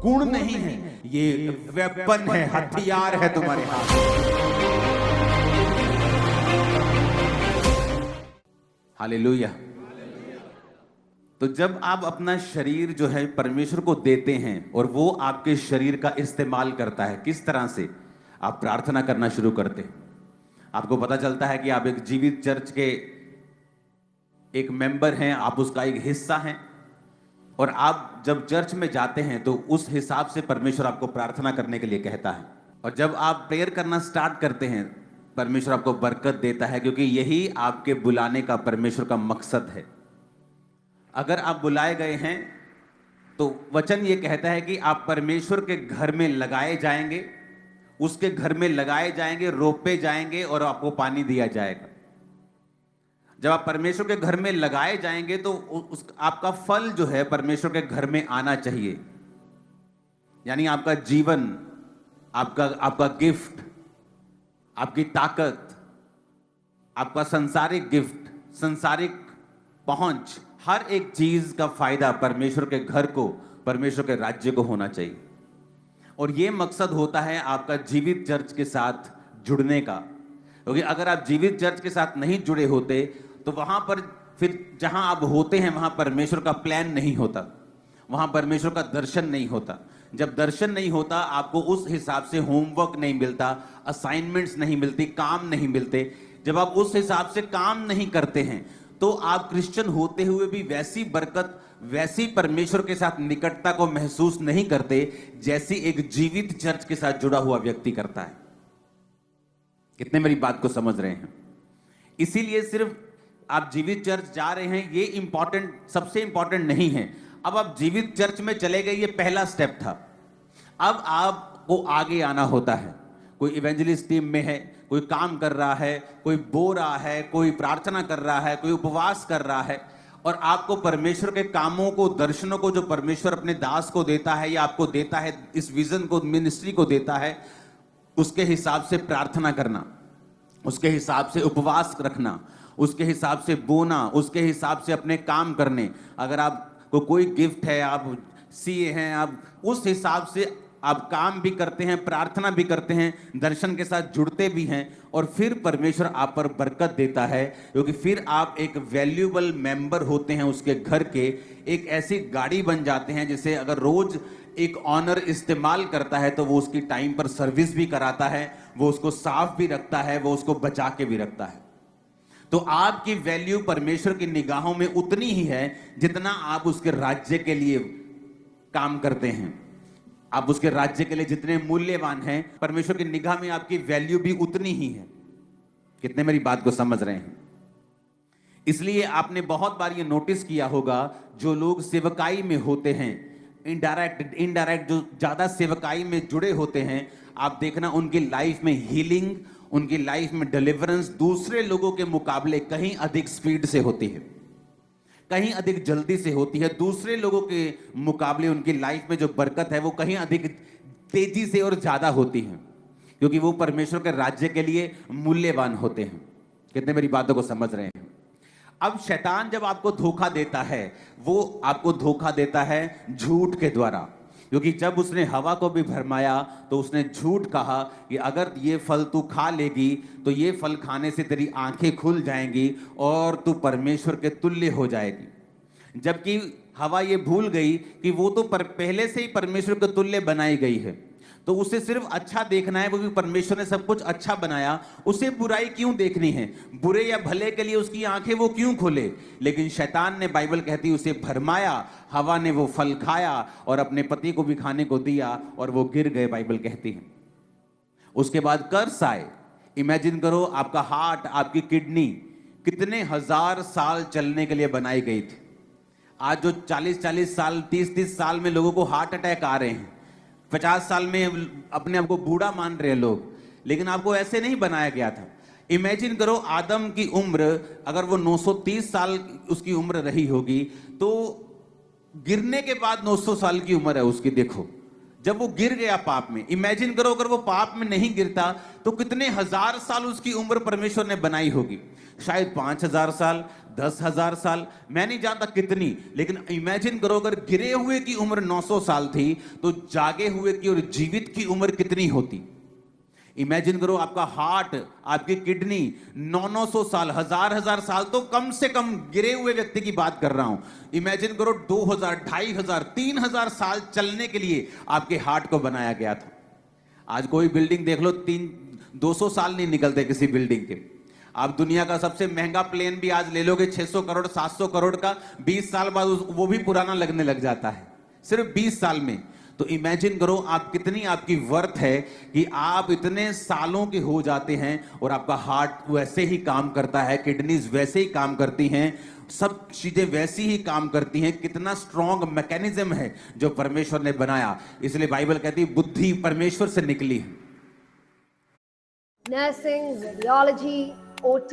गुण नहीं है, ये वेपन है, हथियार है तुम्हारे हाथ। हालेलुया। तो जब आप अपना शरीर जो है परमेश्वर को देते हैं और वो आपके शरीर का इस्तेमाल करता है, किस तरह से आप प्रार्थना करना शुरू करते हैं। आपको पता चलता है कि आप एक जीवित चर्च के एक मेंबर हैं, आप उसका एक हिस्सा हैं, और आप जब चर्च में जाते हैं तो उस हिसाब से परमेश्वर आपको प्रार्थना करने के लिए कहता है। और जब आप प्रेयर करना स्टार्ट करते हैं, परमेश्वर आपको बरकत देता है, क्योंकि यही आपके बुलाने का परमेश्वर का मकसद है। अगर आप बुलाए गए हैं तो वचन ये कहता है कि आप परमेश्वर के घर में लगाए जाएंगे, उसके घर में लगाए जाएंगे, रोपे जाएंगे और आपको पानी दिया जाएगा। जब आप परमेश्वर के घर में लगाए जाएंगे तो आपका फल जो है परमेश्वर के घर में आना चाहिए। यानी आपका जीवन, आपका गिफ्ट, आपकी ताकत, आपका संसारिक गिफ्ट, संसारिक पहुंच, हर एक चीज का फायदा परमेश्वर के घर को, परमेश्वर के राज्य को होना चाहिए। और यह मकसद होता है आपका जीवित चर्च के साथ जुड़ने का। क्योंकि अगर आप जीवित चर्च के साथ नहीं जुड़े होते तो वहां पर फिर जहां आप होते हैं वहां परमेश्वर का प्लान नहीं होता, वहां परमेश्वर का दर्शन नहीं होता। जब दर्शन नहीं होता, आपको उस हिसाब से होमवर्क नहीं मिलता, असाइनमेंट्स नहीं मिलती, काम नहीं मिलते। जब आप उस हिसाब से काम नहीं करते हैं तो आप क्रिश्चियन होते हुए भी वैसी बरकत, वैसी परमेश्वर के साथ निकटता को महसूस नहीं करते जैसी एक जीवित चर्च के साथ जुड़ा हुआ व्यक्ति करता है। कितने मेरी बात को समझ रहे हैं? इसीलिए सिर्फ आप जीवित चर्च जा रहे हैं ये इंपॉर्टेंट, सबसे इंपॉर्टेंट नहीं है। अब आप जीवित चर्च में चले गए, ये पहला स्टेप था। अब आपको आगे आना होता है। कोई इवेंजलिस्ट टीम में है, कोई काम कर रहा है, कोई बो रहा है, कोई प्रार्थना कर रहा है, कोई उपवास कर रहा है, और आपको परमेश्वर के कामों को, दर्शनों को जो परमेश्वर अपने दास को देता है या आपको देता है, इस विजन को, मिनिस्ट्री को देता है, उसके हिसाब से प्रार्थना करना, उसके हिसाब से उपवास रखना, उसके हिसाब से बोना, उसके हिसाब से अपने काम करने। अगर आपको कोई गिफ्ट है, आप सीए हैं, आप उस हिसाब से आप काम भी करते हैं, प्रार्थना भी करते हैं, दर्शन के साथ जुड़ते भी हैं, और फिर परमेश्वर आप पर बरकत देता है। क्योंकि फिर आप एक वैल्यूएबल मेंबर होते हैं उसके घर के। एक ऐसी गाड़ी बन जाते हैं जिसे अगर रोज एक ऑनर इस्तेमाल करता है तो वो उसकी टाइम पर सर्विस भी कराता है, वो उसको साफ भी रखता है, वो उसको बचा के भी रखता है। तो आपकी वैल्यू परमेश्वर की निगाहों में उतनी ही है जितना आप उसके राज्य के लिए काम करते हैं। आप उसके राज्य के लिए जितने मूल्यवान हैं, परमेश्वर की निगाह में आपकी वैल्यू भी उतनी ही है। कितने मेरी बात को समझ रहे हैं? इसलिए आपने बहुत बार ये नोटिस किया होगा, जो लोग सेवकाई में होते हैं, इनडायरेक्ट जो ज्यादा सेवकाई में जुड़े होते हैं, आप देखना उनकी लाइफ में हीलिंग, उनकी लाइफ में डिलीवरेंस दूसरे लोगों के मुकाबले कहीं अधिक स्पीड से होती है, कहीं अधिक जल्दी से होती है। दूसरे लोगों के मुकाबले उनकी लाइफ में जो बरकत है वो कहीं अधिक तेजी से और ज्यादा होती है, क्योंकि वो परमेश्वर के राज्य के लिए मूल्यवान होते हैं। कितने मेरी बातों को समझ रहे हैं? अब शैतान जब आपको धोखा देता है, वो आपको धोखा देता है झूठ के द्वारा। क्योंकि जब उसने हवा को भी भरमाया तो उसने झूठ कहा कि अगर ये फल तू खा लेगी तो ये फल खाने से तेरी आंखें खुल जाएंगी और तू परमेश्वर के तुल्य हो जाएगी। जबकि हवा ये भूल गई कि वो तो पहले से ही परमेश्वर के तुल्य बनाई गई है, तो उसे सिर्फ अच्छा देखना है। वो भी परमेश्वर ने सब कुछ अच्छा बनाया, उसे बुराई क्यों देखनी है? बुरे या भले के लिए उसकी आंखें वो क्यों खोले? लेकिन शैतान ने, बाइबल कहती है, उसे भरमाया। हवा ने वो फल खाया और अपने पति को भी खाने को दिया और वो गिर गए, बाइबल कहती है। उसके बाद कर्स आए। इमेजिन करो, आपका हार्ट, आपकी किडनी कितने हजार साल चलने के लिए बनाई गई थी। आज जो 40-40 साल, 30-30 साल में लोगों को हार्ट अटैक आ रहे हैं, 50 साल में अपने आप को बूढ़ा मान रहे लोग, लेकिन आपको ऐसे नहीं बनाया गया था। इमेजिन करो, आदम की उम्र अगर वो 930 साल उसकी उम्र रही होगी, तो गिरने के बाद 900 साल की उम्र है उसकी। देखो, जब वो गिर गया पाप में, इमेजिन करो अगर वो पाप में नहीं गिरता तो कितने हजार साल उसकी उम्र परमेश्वर ने बनाई होगी। शायद 5000 साल, 10,000 साल, मैं नहीं जानता कितनी, लेकिन इमेजिन करो अगर गिरे हुए की उम्र 900 साल थी तो जागे हुए की और जीवित की उम्र कितनी होती। इमेजिन करो आपका हार्ट, आपकी किडनी 900 साल, हजार साल, तो कम से कम गिरे हुए व्यक्ति की बात कर रहा हूं। इमेजिन करो 2000, 2500, 3000 साल चलने के लिए आपके हार्ट को बनाया गया था। आज कोई बिल्डिंग देख लो, 200 साल नहीं निकलते किसी बिल्डिंग के। आप दुनिया का सबसे महंगा प्लेन भी आज ले लोगे 600 करोड़ 700 करोड़ का, 20 साल बाद वो भी पुराना लगने लग जाता है, सिर्फ 20 साल में। तो इमेजिन करो आप कितनी आपकी वर्थ है कि आप इतने सालों के हो जाते हैं और आपका हार्ट वैसे ही काम करता है, किडनीज वैसे ही काम करती हैं, सब चीजें वैसी ही काम करती हैं। कितना स्ट्रॉन्ग मैकेनिज्म है जो परमेश्वर ने बनाया। इसलिए बाइबल कहती है बुद्धि परमेश्वर से निकली है। Nursing, radiology, OT,